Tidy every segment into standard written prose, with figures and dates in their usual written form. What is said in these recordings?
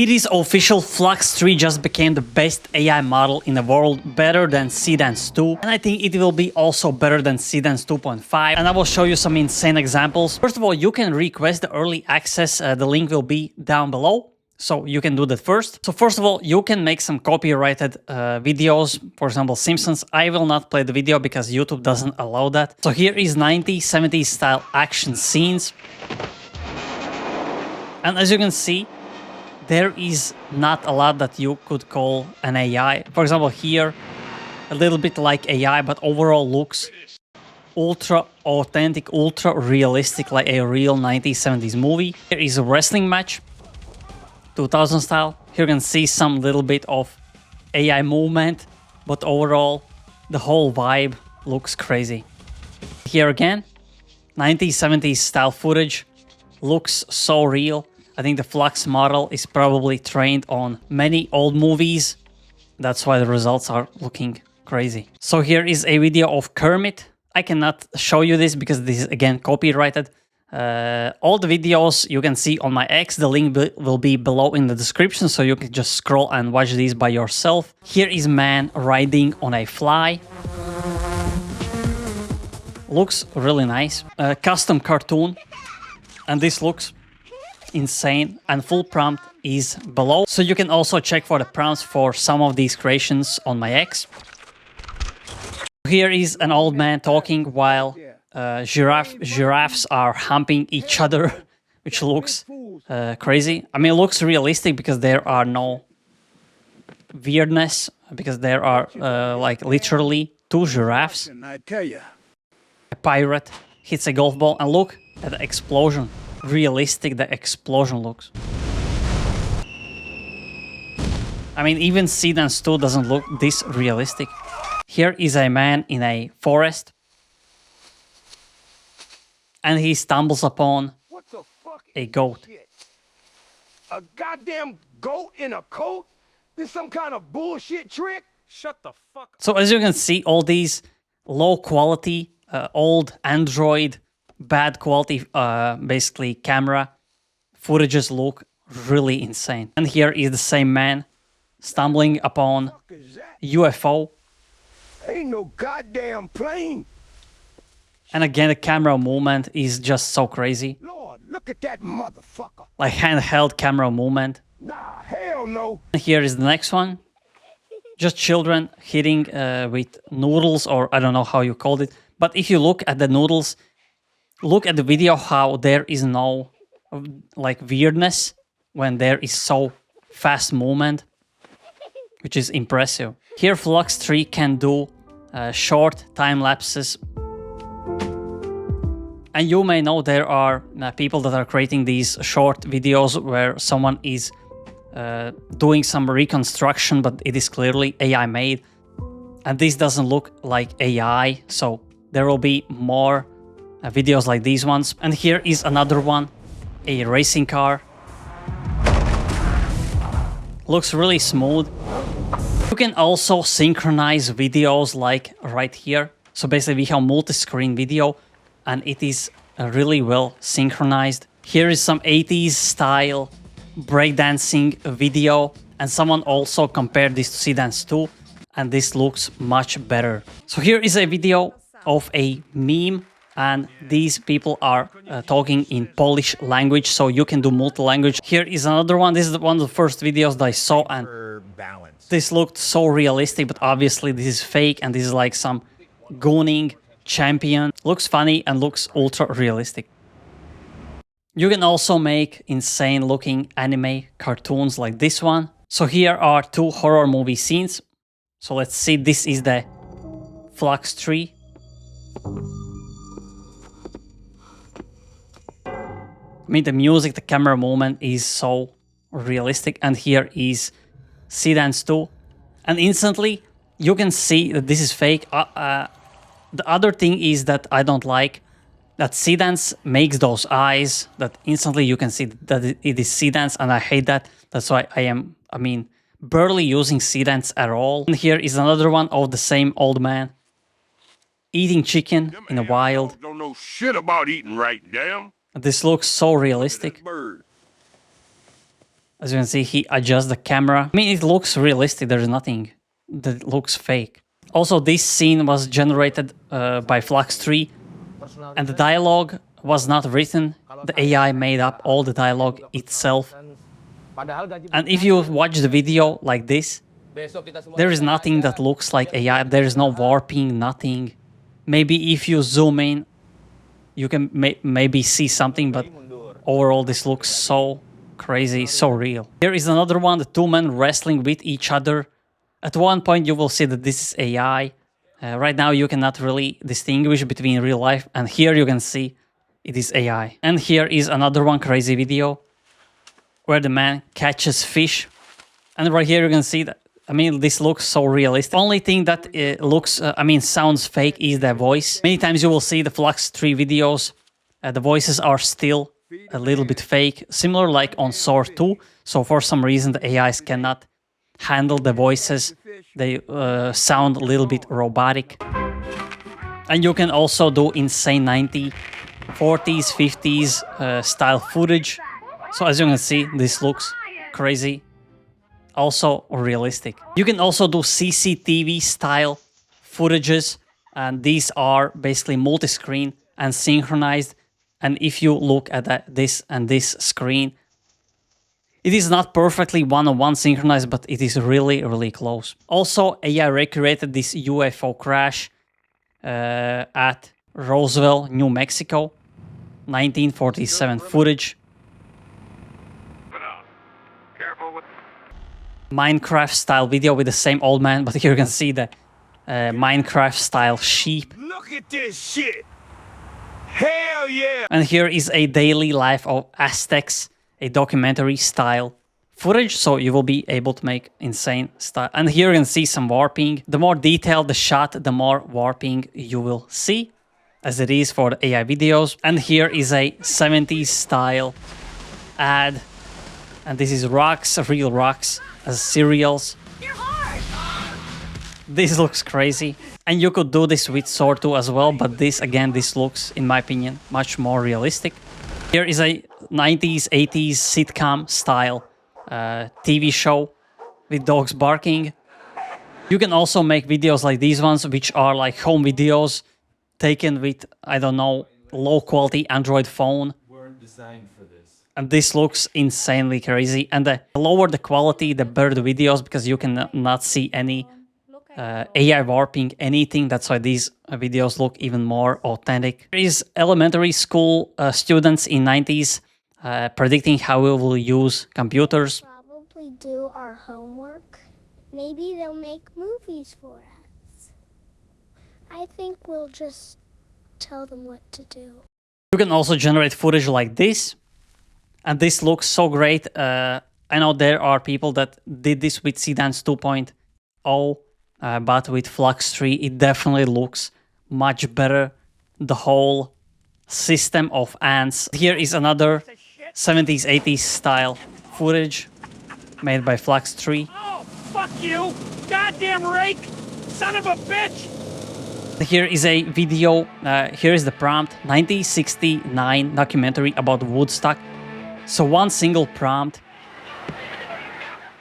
It is official, Flux 3 just became the best AI model in the world, better than Seedance 2, and I think it will be also better than Seedance 2.5, and I will show you some insane examples. First of all, you can request the early access, the link will be down below, so you can do that first. So first of all, you can make some copyrighted videos, for example Simpsons. I will not play the video because YouTube doesn't allow that. So here is 90s, 70s style action scenes, and as you can see, there is not a lot that you could call an AI. For example, here, a little bit like AI, but overall looks ultra authentic, ultra realistic, like a real 90s, 70s movie. Here is a wrestling match, 2000 style. Here you can see some little bit of AI movement, but overall, the whole vibe looks crazy. Here again, 90s, 70s style footage, looks so real. I think the Flux model is probably trained on many old movies. That's why the results are looking crazy. So here is a video of Kermit. I cannot show you this because this is again copyrighted. All the videos you can see on my X, the link will be below in the description, so you can just scroll and watch these by yourself. Here is man riding on a fly. Looks really nice. Custom cartoon, and this looks insane, and full prompt is below, so you can also check for the prompts for some of these creations on my X. Here is an old man talking while giraffes are humping each other, which looks crazy. I mean, it looks realistic because there are no weirdness, because there are like literally two giraffes. A pirate hits a golf ball, and look at the explosion. Realistic the explosion looks. I mean, even Seedance 2 doesn't look this realistic. Here is a man in a forest, and he stumbles upon a goat. A goddamn goat in a coat? This some kind of bullshit trick? Shut the fuck up. So as you can see, all these low quality, old Android, bad quality, basically camera footages look really insane. And here is the same man stumbling upon UFO. Ain't no goddamn plane. And again, the camera movement is just so crazy. Lord, look at that motherfucker. Like handheld camera movement. Nah, hell no. And here is the next one. Just children hitting with noodles, or I don't know how you called it. But if you look at the noodles, look at the video how there is no like weirdness when there is so fast movement, which is impressive. Here Flux 3 can do short time lapses. And you may know there are people that are creating these short videos where someone is doing some reconstruction, but it is clearly AI made. And this doesn't look like AI, so there will be more videos like these ones. And here is another one, a racing car. Looks really smooth. You can also synchronize videos like right here. So basically we have multi-screen video and it is really well synchronized. Here is some 80s style breakdancing video, and someone also compared this to Seedance 2, and this looks much better. So here is a video of a meme, and these people are talking in Polish language, so you can do multi-language. Here is another one. This is one of the first videos that I saw, and this looked so realistic, but obviously this is fake, and this is like some gooning champion. Looks funny and looks ultra realistic. You can also make insane looking anime cartoons like this one. So here are two horror movie scenes. So let's see, this is the Flux 3. I mean, the music, the camera movement is so realistic. And here is Seedance 2. And instantly you can see that this is fake. The other thing is that I don't like that Seedance makes those eyes that instantly you can see that it is Seedance, and I hate that. That's why I mean, barely using Seedance at all. And here is another one of the same old man eating chicken in the wild. Don't know shit about eating right, damn. This looks so realistic. As you can see, he adjusts the camera. I mean, it looks realistic. There's nothing that looks fake. Also, this scene was generated by Flux 3, and the dialogue was not written. The AI made up all the dialogue itself. And if you watch the video like this, there is nothing that looks like AI. There is no warping, nothing. Maybe if you zoom in, you can maybe see something, but overall this looks so crazy, so real. Here is another one, the two men wrestling with each other. At one point you will see that this is AI. Right now you cannot really distinguish between real life, and here you can see it is AI. And here is another one, crazy video, where the man catches fish. And right here you can see that, I mean, this looks so realistic. Only thing that looks, sounds fake is the voice. Many times you will see the Flux 3 videos, the voices are still a little bit fake, similar like on Sora 2. So for some reason the AIs cannot handle the voices. They sound a little bit robotic. And you can also do insane 90s, 40s, 50s style footage. So as you can see, this looks crazy. Also realistic. You can also do CCTV style footages, and these are basically multi-screen and synchronized. And if you look at this and this screen, it is not perfectly one-on-one synchronized, but it is really, really close. Also, AI recreated this UFO crash at Roswell, New Mexico, 1947 footage. Minecraft style video with the same old man, but here you can see the Minecraft style sheep. Look at this shit! Hell yeah! And here is a daily life of Aztecs, a documentary style footage, so you will be able to make insane style. And here you can see some warping. The more detailed the shot, the more warping you will see, as it is for the AI videos. And here is a 70s style ad, and this is rocks, real rocks, as cereals. This looks crazy. And you could do this with Sora 2 as well, but this, again, this looks, in my opinion, much more realistic. Here is a 90s, 80s sitcom style TV show with dogs barking. You can also make videos like these ones, which are like home videos taken with, I don't know, low quality Android phone. Weren't designed for this. And this looks insanely crazy. And the lower the quality, the better the videos, because you can not see any AI warping, anything. That's why these videos look even more authentic. There is elementary school students in 90s predicting how we will use computers. Probably do our homework. Maybe they'll make movies for us. I think we'll just tell them what to do. You can also generate footage like this. And this looks so great. I know there are people that did this with Seedance 2.0, but with Flux 3, it definitely looks much better. The whole system of ants. Here is another 70s, 80s style footage made by Flux 3. Oh, fuck you! Goddamn rake! Son of a bitch! Here is a video, here is the prompt, 1969 documentary about Woodstock. So one single prompt,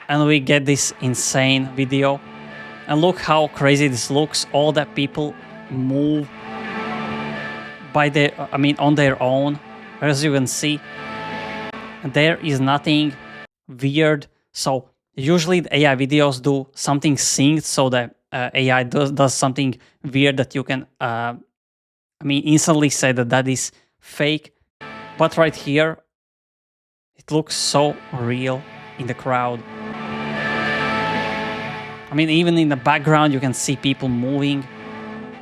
and we get this insane video. And look how crazy this looks. All that people move by their, on their own. As you can see, there is nothing weird. So usually the AI videos do something synced, so that AI does something weird that you can, instantly say that that is fake. But right here, it looks so real in the crowd. Even in the background, you can see people moving.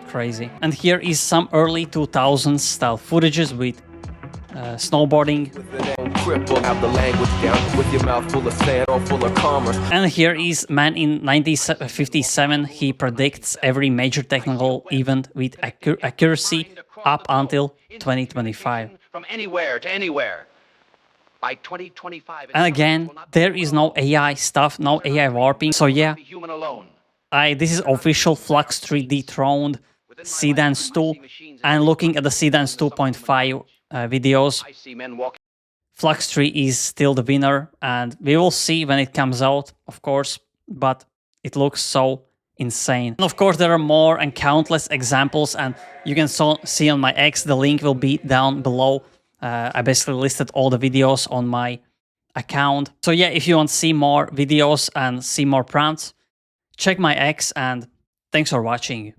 Crazy. And here is some early 2000s style footages with snowboarding. And here is man in 1957. He predicts every major technical event with accuracy up until 2025. From anywhere to anywhere. By 2025, and again, there is no AI stuff, no AI warping. So yeah, this is official Flux 3 dethroned Seedance 2. And looking at the Seedance 2.5 videos, Flux 3 is still the winner, and we will see when it comes out, of course, but it looks so insane. And of course, there are more and countless examples, and you can see on my X, the link will be down below. I basically listed all the videos on my account. So yeah, if you want to see more videos and see more prompts, check my X, and thanks for watching.